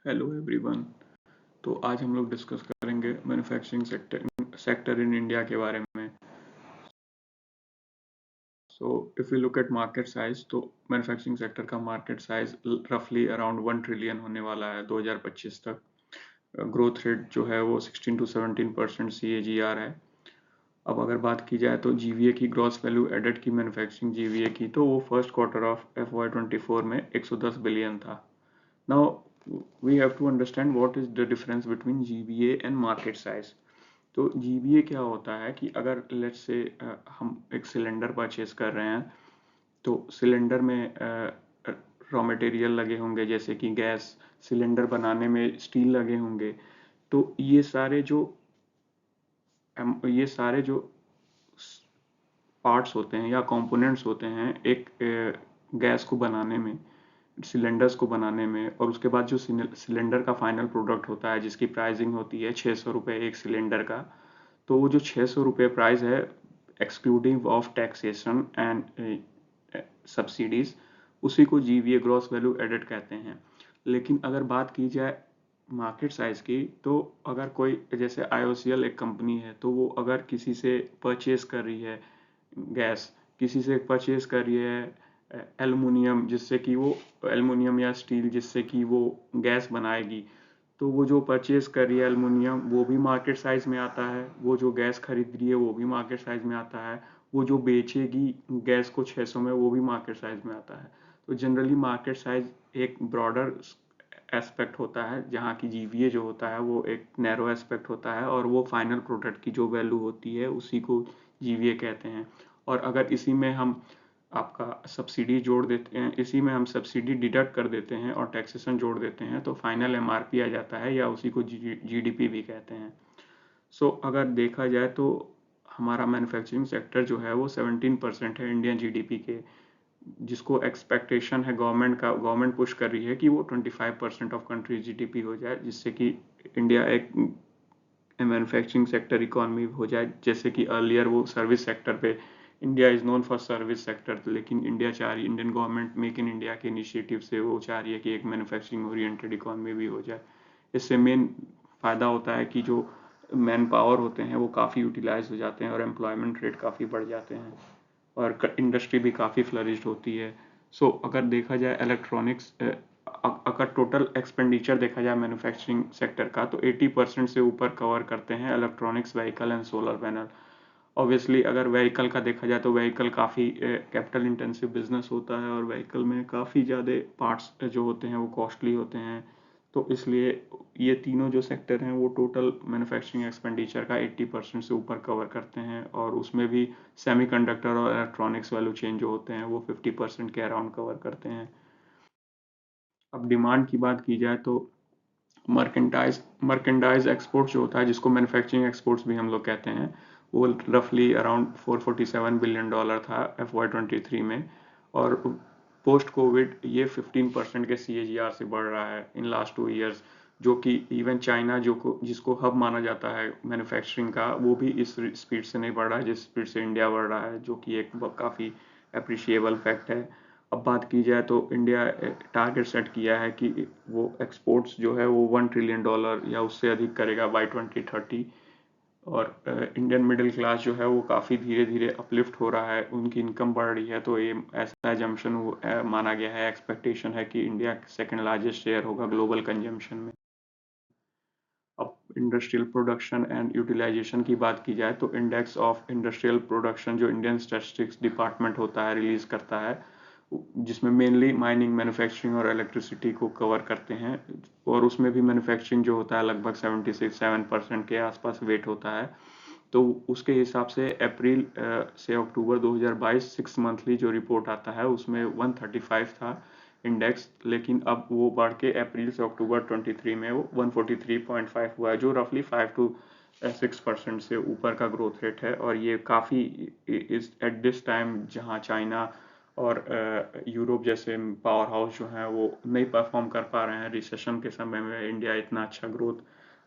Hello everyone. तो आज हम लोग डिस्कस करेंगे मैन्युफैक्चरिंग सेक्टर इन इंडिया के बारे में। So if you look at market size तो मैन्युफैक्चरिंग सेक्टर का मार्केट साइज रफली अराउंड 1 ट्रिलियन होने वाला है 2025 तक। ग्रोथ रेट जो है वो 16 to 17% CAGR है। अब अगर बात की जाए तो जीवीए की ग्रॉस वैल्यू एडेड की मैन्युफैक्चरिंग जीवीए की तो वो फर्स्ट क्वार्टर ऑफ FY24 में 110 बिलियन था। Now we have to understand what is the difference between GVA and market size. तो GVA क्या होता है कि अगर लेट्स से हम एक सिलेंडर परचेज कर रहे हैं तो सिलेंडर में रॉ मटेरियल लगे होंगे जैसे कि गैस, सिलेंडर बनाने में स्टील लगे होंगे। तो ये सारे जो पार्ट्स होते हैं या कंपोनेंट्स होते हैं एक गैस को बनाने में, सिलेंडर्स को बनाने में, और उसके बाद जो सिलेंडर का फाइनल प्रोडक्ट होता है जिसकी प्राइसिंग होती है 600 रुपये एक सिलेंडर का। तो वो जो 600 रुपये प्राइस है excluding of taxation and subsidies, उसी को जीवीए ग्रॉस वैल्यू एडेड कहते हैं। लेकिन अगर बात की जाए मार्केट साइज की तो अगर कोई जैसे आईओसीएल एक कंपनी है तो वो अगर किसी से परचेज कर रही है गैस, किसी से परचेज कर रही है एल्युमिनियम जिससे कि वो एल्युमिनियम या स्टील जिससे कि वो गैस बनाएगी, तो वो जो परचेज कर रही है एल्युमिनियम वो भी मार्केट साइज में आता है, वो जो गैस खरीद रही है वो भी मार्केट साइज में आता है, वो जो बेचेगी गैस को 600 में वो भी मार्केट साइज में आता है। तो जनरली मार्केट साइज एक ब्रॉडर एस्पेक्ट होता है जहाँ की जीवीए जो होता है वो एक नैरो एस्पेक्ट होता है और वो फाइनल प्रोडक्ट की जो वैल्यू होती है उसी को जीवीए कहते हैं। और अगर इसी में हम आपका सब्सिडी जोड़ देते हैं, इसी में हम सब्सिडी डिडक्ट कर देते हैं और टैक्सेशन जोड़ देते हैं तो फाइनल एमआरपी आ जाता है या उसी को जीडीपी भी कहते हैं। सो अगर देखा जाए तो हमारा मैन्युफैक्चरिंग सेक्टर जो है वो 17% है इंडियन जीडीपी के, जिसको एक्सपेक्टेशन है गवर्नमेंट पुश कर रही है कि वो 25% ऑफ कंट्री जीडीपी हो जाए, जिससे कि इंडिया एक मैन्युफैक्चरिंग सेक्टर इकोनॉमी हो जाए। जैसे कि अर्लियर वो सर्विस सेक्टर पे, India is known for service sector, लेकिन Indian government make in India के इनिशिएटिव से वो चाह रही है कि एक मैन्युफैक्चरिंग ओरिएंटेड इकोनॉमी भी हो जाए। इससे मेन फ़ायदा होता है कि जो मैन पावर होते हैं वो काफ़ी यूटिलाइज हो जाते हैं और एम्प्लॉयमेंट रेट काफ़ी बढ़ जाते हैं और इंडस्ट्री भी काफ़ी फ्लरिश्ड होती है। सो अगर देखा जाए इलेक्ट्रॉनिक्स, अगर टोटल एक्सपेंडिचर देखा जाए मैन्युफैक्चरिंग सेक्टर का तो 80% से ऊपर कवर करते हैं electronics, vehicle and solar panel. Obviously अगर व्हीकल का देखा जाए तो व्हीकल काफ़ी कैपिटल इंटेंसिव बिजनेस होता है और व्हीकल में काफ़ी ज़्यादा पार्ट्स जो होते हैं वो कॉस्टली होते हैं। तो इसलिए ये तीनों जो सेक्टर हैं वो टोटल मैन्युफैक्चरिंग एक्सपेंडिचर का 80% से ऊपर कवर करते हैं और उसमें भी सेमीकंडक्टर और इलेक्ट्रॉनिक्स वैल्यू चेन जो होते हैं वो 50% के अराउंड कवर करते हैं। अब डिमांड की बात की जाए तो मर्केंडाइज एक्सपोर्ट जो होता है जिसको मैन्युफैक्चरिंग एक्सपोर्ट्स भी हम लोग कहते हैं, वो रफली अराउंड $447 बिलियन था FY23 में। और पोस्ट कोविड ये 15% के CAGR से बढ़ रहा है इन लास्ट 2 ईयर्स, जो कि इवन चाइना जिसको हब माना जाता है मैन्युफैक्चरिंग का, वो भी इस स्पीड से नहीं बढ़ रहा है जिस स्पीड से इंडिया बढ़ रहा है, जो कि एक काफ़ी अप्रिशिएबल फैक्ट है। अब बात की जाए तो इंडिया टारगेट सेट किया है कि वो एक्सपोर्ट्स जो है वो $1 ट्रिलियन या उससे अधिक करेगा बाय 2030। और इंडियन मिडिल क्लास जो है वो काफ़ी धीरे धीरे अपलिफ्ट हो रहा है, उनकी इनकम बढ़ रही है, तो ये ऐसा एजम्पशन माना गया है, एक्सपेक्टेशन है कि इंडिया सेकेंड लार्जेस्ट शेयर होगा ग्लोबल कंजम्पशन में। अब इंडस्ट्रियल प्रोडक्शन एंड यूटिलाइजेशन की बात की जाए तो इंडेक्स ऑफ इंडस्ट्रियल प्रोडक्शन जो इंडियन स्टैटिस्टिक्स डिपार्टमेंट होता है रिलीज करता है, जिसमें मेनली माइनिंग, मैन्युफैक्चरिंग और इलेक्ट्रिसिटी को कवर करते हैं, और उसमें भी मैन्युफैक्चरिंग जो होता है लगभग 76-7% के आसपास वेट होता है। तो उसके हिसाब से अप्रैल से अक्टूबर 2022 6 मंथली जो रिपोर्ट आता है उसमें 135 था इंडेक्स, लेकिन अब वो बढ़ के अप्रैल से अक्टूबर 23 में वो 143.5 हुआ है, जो रफली 5 to 6% से ऊपर का ग्रोथ रेट है। और ये काफ़ी इस एट दिस टाइम जहाँ चाइना और यूरोप जैसे पावर हाउस जो हैं वो नहीं परफॉर्म कर पा रहे हैं रिसेशन के समय में, इंडिया इतना अच्छा ग्रोथ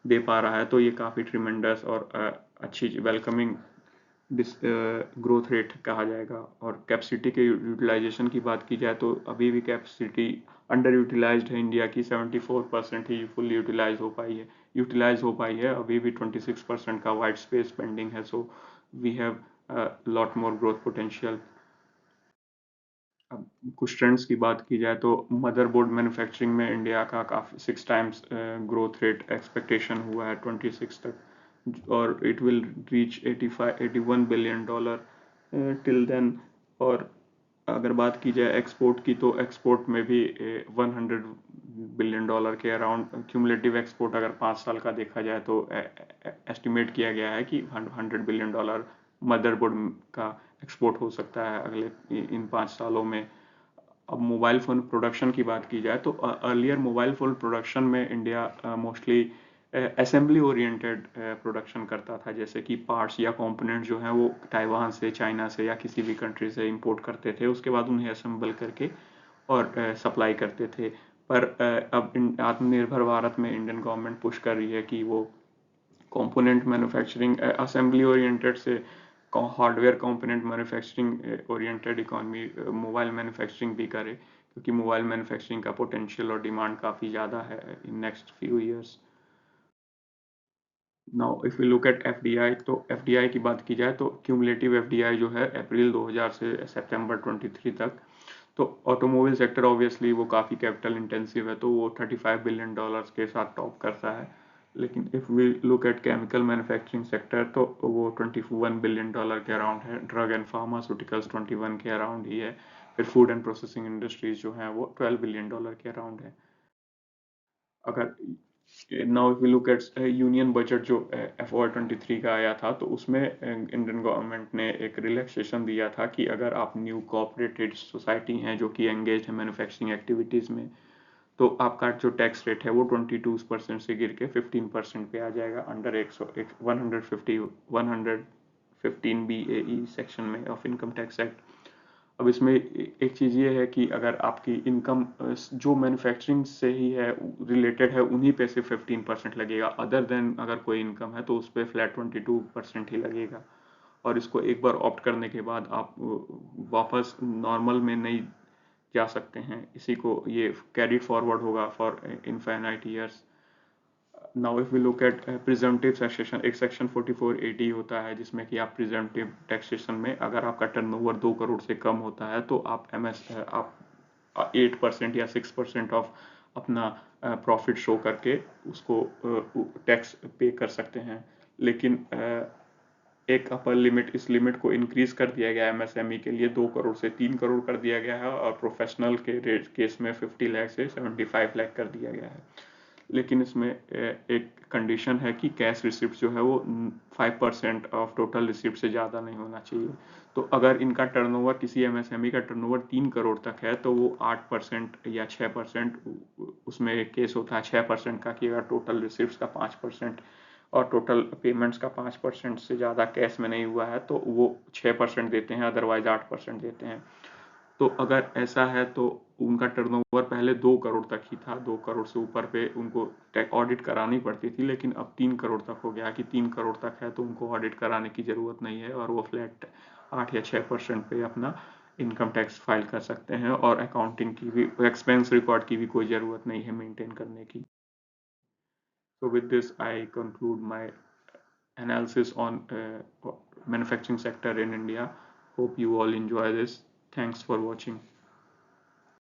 दे पा रहा है, तो ये काफ़ी ट्रिमेंडस और अच्छी वेलकमिंग ग्रोथ रेट कहा जाएगा। और कैपेसिटी के यूटिलाइजेशन की बात की जाए तो अभी भी कैपेसिटी अंडर यूटिलाइज्ड है इंडिया की, 74% ही फुल यूटिलाइज हो पाई है। अभी भी 26% का वाइट स्पेस पेंडिंग है। So we have lot more growth potential. अब कुछ ट्रेंड्स की बात की जाए तो मदरबोर्ड मैन्युफैक्चरिंग में इंडिया का काफ़ी 6 टाइम्स ग्रोथ रेट एक्सपेक्टेशन हुआ है 26 तक, और it will reach 85-81 billion dollar till then. और अगर बात की जाए एक्सपोर्ट की तो एक्सपोर्ट में भी 100 बिलियन डॉलर के अराउंड क्यूमुलेटिव एक्सपोर्ट अगर 5 साल का देखा जाए तो एस्टिमेट किया गया है कि 100 बिलियन डॉलर मदरबोर्ड का एक्सपोर्ट हो सकता है अगले इन 5 सालों में। अब मोबाइल फ़ोन प्रोडक्शन की बात की जाए तो अर्लियर मोबाइल फ़ोन प्रोडक्शन में India mostly assembly oriented production करता था, जैसे कि पार्ट्स या कंपोनेंट जो हैं वो ताइवान से, चाइना से या किसी भी कंट्री से इंपोर्ट करते थे, उसके बाद उन्हें असेंबल करके और सप्लाई करते थे। पर अब आत्मनिर्भर भारत में इंडियन गवर्नमेंट पुश कर रही है कि वो कंपोनेंट मैन्युफैक्चरिंग असेंबली ओरिएंटेड से hardware component manufacturing oriented economy mobile manufacturing भी करे, क्योंकि मोबाइल मैन्युफैक्चरिंग का पोटेंशियल और डिमांड काफ़ी ज़्यादा है in next few years. Now if you look at FDI, तो एफडीआई की बात की जाए तो क्यूमुलेटिव एफडीआई जो है अप्रैल 2000 से सितंबर 23 तक, तो ऑटोमोबाइल सेक्टर ऑब्वियसली वो काफ़ी कैपिटल इंटेंसिव है, तो वो 35 बिलियन डॉलर्स के साथ टॉप करता है। लेकिन if we look at chemical manufacturing sector तो वो 21 बिलियन डॉलर के अराउंड है। ड्रग एंड फार्मास्यूटिकल्स 21 के अराउंड ही है। फिर फूड एंड प्रोसेसिंग इंडस्ट्रीज जो हैं वो 12 बिलियन डॉलर के अराउंड है। अगर now if we look at union budget जो FY23 का आया था, तो उसमें इंडियन गवर्नमेंट ने एक रिलैक्सेशन दिया था कि अगर आप न्यू कोऑपरेटेड सोसाइटी हैं जो कि एंगेज है मैन्युफैक्चरिंग एक्टिविटीज़ में, तो आपका जो टैक्स रेट है वो 22% से गिर के 15% पे आ जाएगा अंडर 115 BAE सेक्शन में ऑफ इनकम टैक्स एक्ट। अब इसमें एक चीज़ ये है कि अगर आपकी इनकम जो मैन्युफैक्चरिंग से ही है रिलेटेड है, उन्हीं पे से 15% लगेगा। अदर देन अगर कोई इनकम है तो उस पर फ्लैट 22% ही लगेगा। और इसको एक बार ऑप्ट करने के बाद आप वापस नॉर्मल में नहीं जा सकते हैं। इसी को ये कैरिड फॉरवर्ड होगा for infinite years. Now if we look at presumptive taxation, एक सेक्शन 4480 होता है जिसमें कि आप प्रिजम्पटिव टैक्सेशन में अगर आपका टर्नओवर 2 करोड़ से कम होता है तो आप आप 8% या 6% ऑफ अपना प्रॉफिट शो करके उसको टैक्स पे कर सकते हैं। लेकिन एक अपर लिमिट, इस लिमिट को इंक्रीज कर दिया गया है एमएसएमई के लिए 2 करोड़ से 3 करोड़ कर दिया गया है, और प्रोफेशनल के रेट केस में 50 लाख से 75 लाख कर दिया गया है। लेकिन इसमें एक कंडीशन है कि कैश रिसिप्ट जो है वो 5% ऑफ टोटल रिसिप्ट से ज़्यादा नहीं होना चाहिए। तो अगर इनका टर्नओवर, किसी एमएसएमई का टर्नओवर 3 करोड़ तक है तो वो 8% या 6%, उसमें एक केस होता है 6% का कि अगर टोटल रिसिप्ट का 5% और टोटल पेमेंट्स का 5% से ज़्यादा कैश में नहीं हुआ है तो वो 6% देते हैं, अदरवाइज 8% देते हैं। तो अगर ऐसा है तो उनका टर्नओवर पहले 2 करोड़ तक ही था, 2 करोड़ से ऊपर पे उनको ऑडिट करानी पड़ती थी, लेकिन अब 3 करोड़ तक हो गया कि 3 करोड़ तक है तो उनको ऑडिट कराने की ज़रूरत नहीं है, और वो फ्लैट 8 या 6% पे अपना इनकम टैक्स फाइल कर सकते हैं, और अकाउंटिंग की भी, एक्सपेंस रिकॉर्ड की भी कोई ज़रूरत नहीं है मेंटेन करने की। So with this, I conclude my analysis on manufacturing sector in India. Hope you all enjoy this. Thanks for watching.